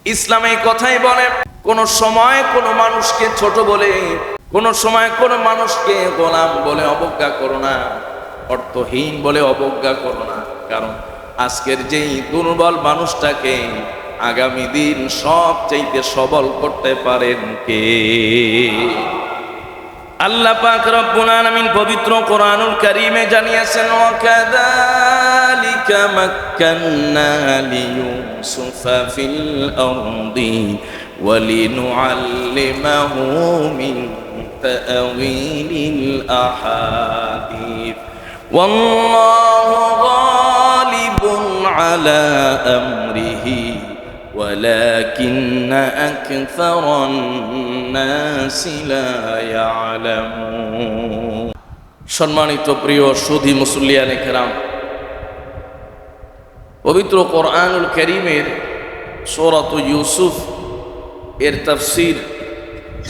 ইসলাম এই কথাই বলে, কোন সময় কোন মানুষকে ছোট বলে, কোন সময় কোন মানুষকে গোলাম বলে অবজ্ঞা করো না, অর্থহীন বলে অবজ্ঞা করো না। কারণ আজকের যেই দুর্বল মানুষটাকে আগামী দিন সবচাইতে সবল করতে পারেন কে? আল্লাহ পাক রব্বুল আলামিন পবিত্র কোরআনুল কারীমে জানিয়েছেন, ওয়াকাযালিকা মাক্কান্না লিইউসুফা ফিল আরদি ওয়ালিনুআল্লিমাহু মিন তা'ওয়িলিল আহাদিস ওয়াল্লাহু গালিবুন আলা আমরিহি ولكن أكثر الناس لا يعلمون। সম্মানিত প্রিয় সুধী মুসল্লিয়ানে কেরাম, পবিত্র কোরআনুল কারীমের সূরাত ইউসুফ এর তাফসীর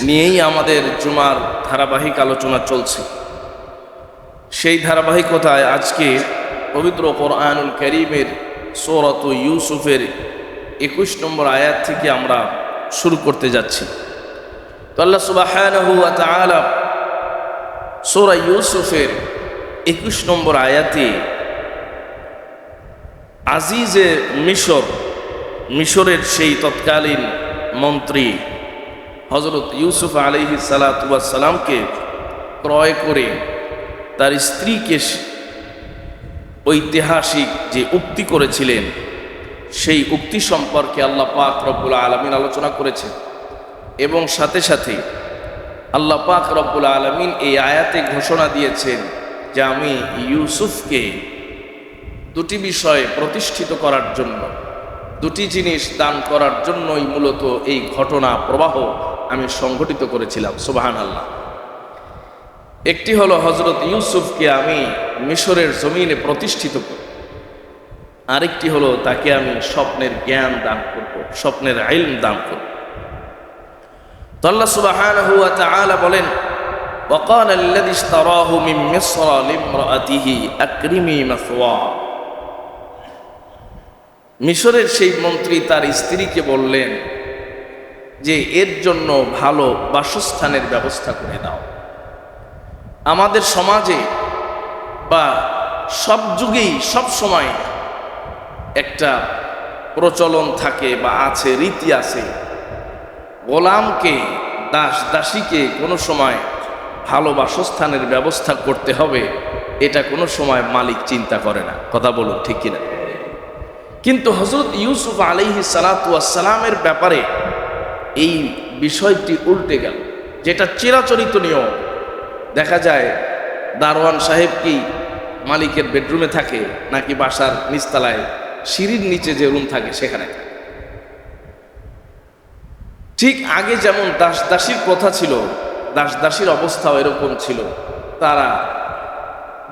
নিয়েই আমাদের জুমার ধারাবাহিক আলোচনা চলছে। সেই ধারাবাহিকতায় আজকে পবিত্র কোরআনুল কারীমের সূরাত ইউসুফের 21 নম্বর আয়াত থেকে আমরা শুরু করতে যাচ্ছি। তো আল্লাহ সুবহানাহু ওয়া তাআলা সূরা ইউসুফের 21 নম্বর আয়াতে আজিজে মিশরের সেই তৎকালীন মন্ত্রী হযরত ইউসুফ আলাইহিস সালাতু ওয়াস সালামকে ক্রয় করে তার স্ত্রীকে ঐতিহাসিক যে উক্তি করেছিলেন, সেই উক্তি সম্পর্কে আল্লাহ পাক রব্বুল আলামিন আলোচনা করেছেন। এবং সাথে সাথে আল্লাহ পাক রব্বুল আলামিন এই আয়াতে ঘোষণা দিয়েছেন যে আমি ইউসুফকে দুটি বিষয় প্রতিষ্ঠিত করার জন্য, দুটি জিনিস দান করার জন্যই মূলত এই ঘটনা প্রবাহ আমি সংঘটিত করেছিলাম। সুবহানাল্লাহ। একটি হলো হযরত ইউসুফকে আমি মিশরের জমিনে প্রতিষ্ঠিত করব, আরেকটি হলো তাকে আমি স্বপ্নের জ্ঞান দান করব, স্বপ্নের ইলম দান করব। তো আল্লাহ সুবহানাহু ওয়া তাআলা বলেন, ওয়াকালা আল্লাযী ইশতারাহু মিন মিসর লিমরাআতিহি আকরিমি মাসওয়া। মিশরের সেই মন্ত্রী তার স্ত্রীকে বললেন যে এর জন্য ভালো বাসস্থানের ব্যবস্থা করে দাও। আমাদের সমাজে বা সব যুগেই সব সময় একটা প্রচলন থাকে বা আছে, রীতি আছে, গোলামকে দাসীকে কোনো সময় ভালো বাসস্থানের ব্যবস্থা করতে হবে, এটা কোনো সময় মালিক চিন্তা করে না। কথা বলুন ঠিক কিনা? কিন্তু হযরত ইউসুফ আলাইহিস সালাতু ওয়াস সালামের ব্যাপারে এই বিষয়টি উল্টে গেল, যেটা চিরাচরিত নিয়ম। দেখা যায় দারোয়ান সাহেব কি মালিকের বেডরুমে থাকে নাকি বাসার নিচতলায় সিঁড়ির নিচে যে রুম থাকে সেখানে থাকে। ঠিক আগে যেমন দাস দাসীর প্রথা ছিল, দাস দাসীর অবস্থাও এরকম ছিল। তারা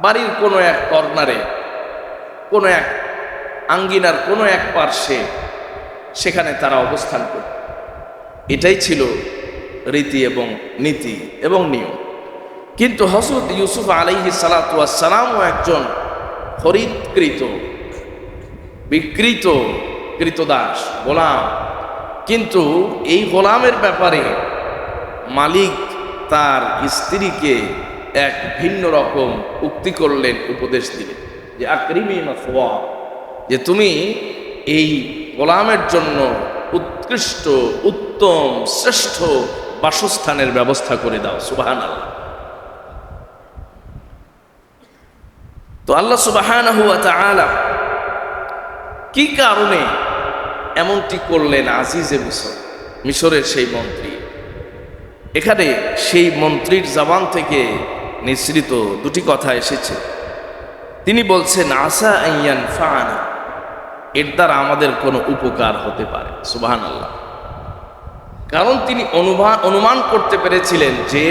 বাড়ির কোনো এক কর্নারে, কোনো এক আঙ্গিনার কোনো এক পার্শ্বে সেখানে তারা অবস্থান করত। এটাই ছিল রীতি এবং নীতি এবং নিয়ম। কিন্তু হযরত ইউসুফ আলাইহিস সালাতু ওয়াস সালামও একজন খরিদকৃত, বিক্রিত কৃতদাস, গোলাম। কিন্তু এই গোলামের ব্যাপারে মালিক তার স্ত্রীকে এক ভিন্ন রকম উক্তি করলেন, উপদেশ দিলেন যে আকরিমি মাসওয়া, যে তুমি এই গোলামের জন্য উৎকৃষ্ট, উত্তম, শ্রেষ্ঠ বাসস্থানের ব্যবস্থা করে দাও। সুবহানাল্লাহ। তো আল্লাহ সুবহানাহু ওয়া তাআলা কি কারণে এমনটি করলেন? আজিজে মিশরের সেই মন্ত্রী, এখানে সেই মন্ত্রীর জবান থেকে নিঃসৃত দুটি কথা এসেছে। তিনি বলছেন, আসা আইয়ান ফাআনা, এর দ্বারা আমাদের কোনো উপকার হতে পারে। সুবহানাল্লাহ। কারণ তিনি অনুমান করতে পেরেছিলেন যে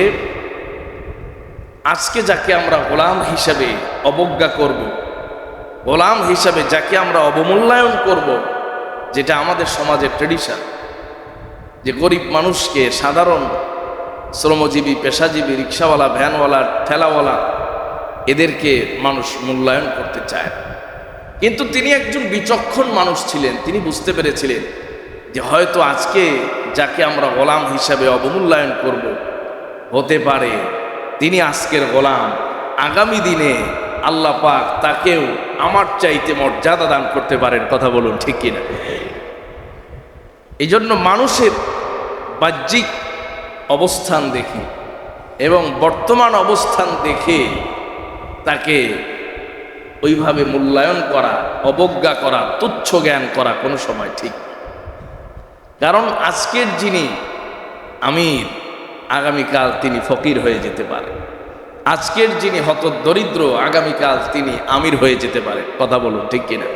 আজকে যাকে আমরা গোলাম হিসাবে অবজ্ঞা করব, গোলাম হিসাবে যাকে আমরা অবমূল্যায়ন করব, যেটা আমাদের সমাজের ট্রেডিশন, যে গরিব মানুষকে, সাধারণ শ্রমজীবী, পেশাজীবী, রিক্সাওয়ালা, ভ্যানওয়ালা, ঠেলাওয়ালা, এদেরকে মানুষ মূল্যায়ন করতে চায়। কিন্তু তিনি একজন বিচক্ষণ মানুষ ছিলেন। তিনি বুঝতে পেরেছিলেন যে হয়তো আজকে যাকে আমরা গোলাম হিসাবে অবমূল্যায়ন করব, হতে পারে তিনি আজকের গোলাম, আগামী দিনে আল্লাহ পাক তাকেও আমার চাইতে মর্যাদা দান করতে পারেন। কথা বলুন ঠিক কিনা? এই জন্য মানুষের বাহ্যিক অবস্থান দেখে এবং বর্তমান অবস্থান দেখে তাকে ওইভাবে মূল্যায়ন করা, অবজ্ঞা করা, তুচ্ছ জ্ঞান করা কোনো সময় ঠিক না। কারণ আজকের যিনি আমির, আগামীকাল তিনি ফকির হয়ে যেতে পারে। আজকের যিনি হতদরিদ্র, আগামীকাল তিনি আমির হয়ে যেতে পারে। কথা বলুন ঠিক কিনা?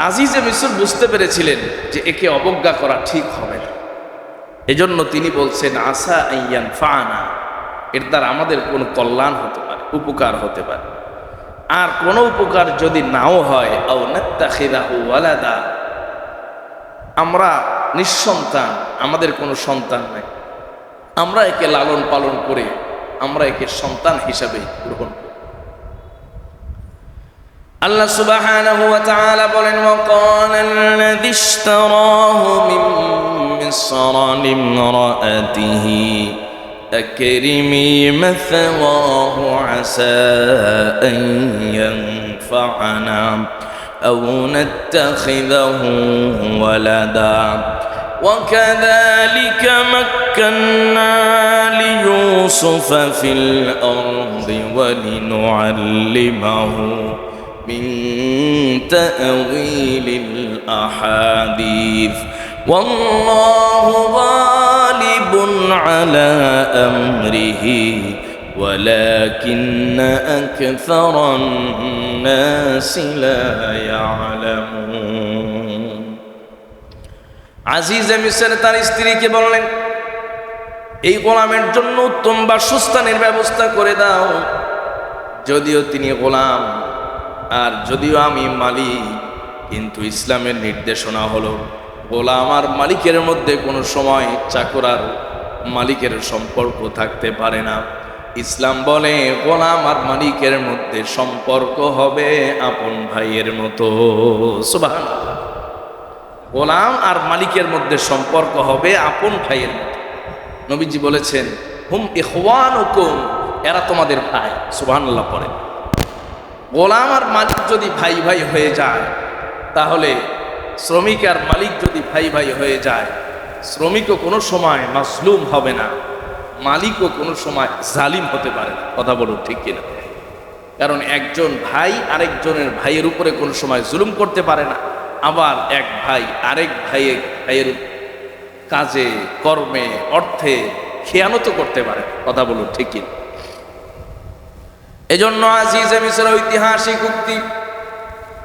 আজিজে মিসর বুঝতে পেরেছিলেন যে একে অবজ্ঞা করা ঠিক হবে না। এজন্য তিনি বলছেন আসা আইয়ান ফানা, এর দ্বারা আমাদের কোনো কল্যাণ হতে পারে, উপকার হতে পারে। আর কোনো উপকার যদি নাও হয়, আও নাত্তাখিদাহু ওয়ালাদা, আমরা নিঃসন্তান, আমাদের কোনো সন্তান নাই, আমরা একে লালন পালন করে আমরা একে সন্তান হিসাবে গ্রহণ করি। আল্লাহ সুবহানাহু ওয়া তাআলা বলেন ওয়াকালা আল্লাযী ইশতারাহু মিন মিসর লিমরাআতিহি আকরিমি মাসওয়াহু আসা আন ইয়ানফা'না আও নাত্তাখিযাহু ওয়ালাদা وكذلك مكنا ليوسف في الأرض ولنعلمه من تأويل الأحاديث والله غالب على أمره ولكن أكثر الناس لا يعلمون। আজিজে মিসর তার স্ত্রীকে বললেন, এই গোলামের জন্য উত্তম বাসস্থানের ব্যবস্থা করে দাও। যদিও তিনি গোলাম আর যদিও আমি মালিক, কিন্তু ইসলামের নির্দেশনা হলো গোলাম আর মালিকের মধ্যে কোনো সময় চাকর আর মালিকের সম্পর্ক থাকতে পারে না। ইসলাম বলে গোলাম আর মালিকের মধ্যে সম্পর্ক হবে আপন ভাইয়ের মতো। সুবহানাল্লাহ। গোলাম আর মালিকের মধ্যে সম্পর্ক হবে আপন ভাইয়ের মতো। নবীজি বলেছেন হুম ইখওয়ানুকুম, এরা তোমাদের ভাই। সুবহানাল্লাহ পড়ে। গোলাম আর মালিক যদি ভাই ভাই হয়ে যায়, তাহলে শ্রমিক আর মালিক যদি ভাই ভাই হয়ে যায়, শ্রমিকও কোনো সময় মাজলুম হবে না, মালিকও কোনো সময় জালিম হতে পারে না। কথা বলুন ঠিক কিনা? কারণ একজন ভাই আরেকজনের ভাইয়ের উপরে কোনো সময় জুলুম করতে পারে না, আবার এক ভাই আরেক ভাইয়ের কাজে, কর্মে, অর্থে খেয়ানত করতে পারে। কথা বলুন ঠিক কিনা? এজন্য আজিজে মিসর ঐতিহাসিক উক্তি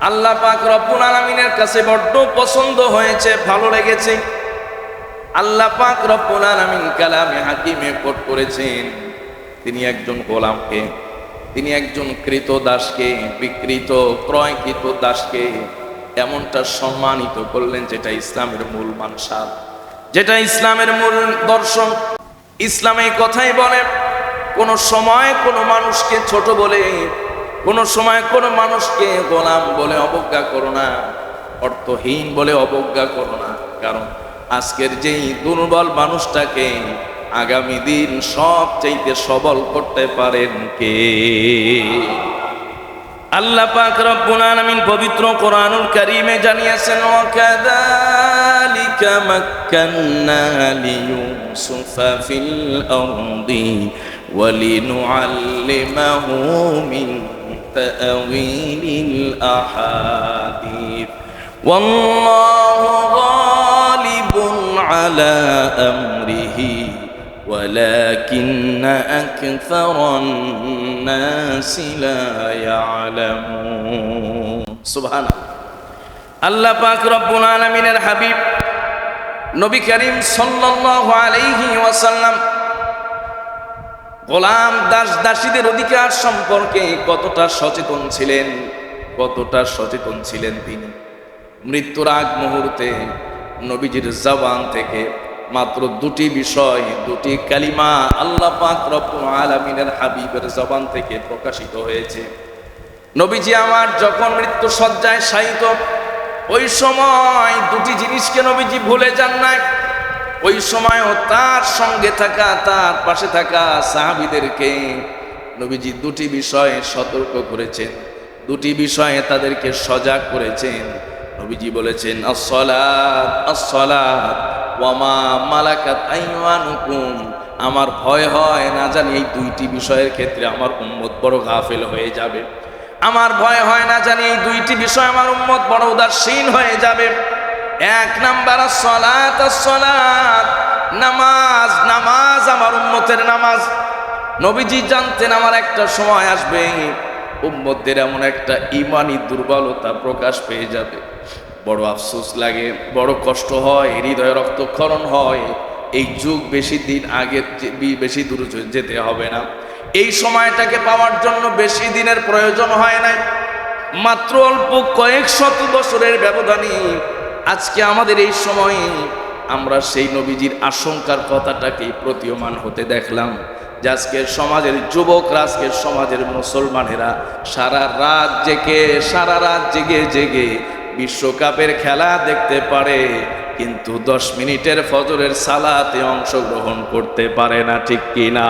আল্লাহ পাক রব্বুল আলামিনের কাছে বড্ড পছন্দ হয়েছে, ভালো লেগেছে। আল্লাহ পাক রব্বুল আলামিন কালামে হাকিমে কোট করেছেন, তিনি একজন গোলামকে, তিনি একজন কৃতদাসকে, বিকৃত ক্রয়কৃত দাসকে এমনটা সম্মানিত করলেন যেটা ইসলামের মূল মানসাদ, যেটা ইসলামের মূল দর্শন। ইসলাম এই কথাই বলে কোন সময় কোনো মানুষকে ছোট বলে, কোন সময় কোনো মানুষকে গোলাম বলে অবজ্ঞা করো না, অর্থহীন বলে অবজ্ঞা করো না। কারণ আজকের যেই দুর্বল মানুষটাকে আগামী দিন সবচেয়ে সবল করতে পারেন কে? আল্লাহ পাক রব্বুল আলামিন পবিত্র কোরআনুল কারীমে জানিয়েছেন ওয়াকাযালিকা মাক্কান্না লিইউসুফা ফিল আরদি ওয়ালিনুআল্লিমাহু মিন তা'ওয়িলিল আহাদিস ওয়াল্লাহু গালিবুন আলা আমরিহি ولكن أكثر الناس لا يعلمون। سبحان الله। আল্লাহ পাক রব্বুল আলামিনের হাবিব নবী করিম সাল্লাল্লাহু আলাইহি ওয়াসাল্লাম গোলাম দাস দাসীদের অধিকার সম্পর্কে কতটা সচেতন ছিলেন তিনি। মৃত্যুর আগ মুহূর্তে নবীজির জবান থেকে মাত্র দুটি বিষয়, দুটি কালিমা আল্লাহ পাক রব্বুল আলামিনের হাবিবের জবান থেকে প্রকাশিত হয়েছে। নবীজি আমার যখন মৃত্যু শয্যায় শায়িত, ওই সময় দুটি জিনিসকে নবীজি ভুলে যান নাই। ওই সময়ও তার সঙ্গে থাকা, তার পাশে থাকা সাহাবীদেরকে নবীজি দুটি বিষয়ে সতর্ক করেছেন, দুটি বিষয়ে তাদেরকে সজাগ করেছেন। নবীজি বলেছেন, আস-সালাত আস-সালাত ওয়া মা মালাকাত আইমানুকুম। আমার ভয় হয় না জানি এই দুইটি বিষয়ের ক্ষেত্রে আমার উম্মত বড় গাফেল হয়ে যাবে। আমার ভয় হয় না জানি এই দুইটি বিষয় আমার উম্মত বড় উদাসীন হয়ে যাবে। এক নাম্বার আস-সালাত আস-সালাত, নামাজ, নামাজ, আমার উম্মতের নামাজ। নবীজি জানতেন আমার একটা সময় আসবে উম্মতদের এমন একটা ঈমানি দুর্বলতা প্রকাশ পেয়ে যাবে। বড় আফসোস লাগে, বড় কষ্ট হয়, হৃদয়ে রক্তক্ষরণ হয়। এই যুগ বেশি দিন আগে, বেশি দূর যেতে হবে না। এই সময়টাকে পাওয়ার জন্য বেশি দিনের প্রয়োজন হয় নাই। মাত্র অল্প কয়েক শত বছরের ব্যবধানে আজকে আমাদের এই সময়ে আমরা সেই নবীজির আশঙ্কার কথাটাকে প্রতীয়মান হতে দেখলাম। যে আজকের সমাজের যুবকরা, আজকের সমাজের মুসলমানেরা সারা রাত জেগে জেগে বিশ্বকাপের খেলা দেখতে পারে, কিন্তু 10 মিনিটের ফজরের সালাতে অংশগ্রহণ করতে পারে না, ঠিক কিনা?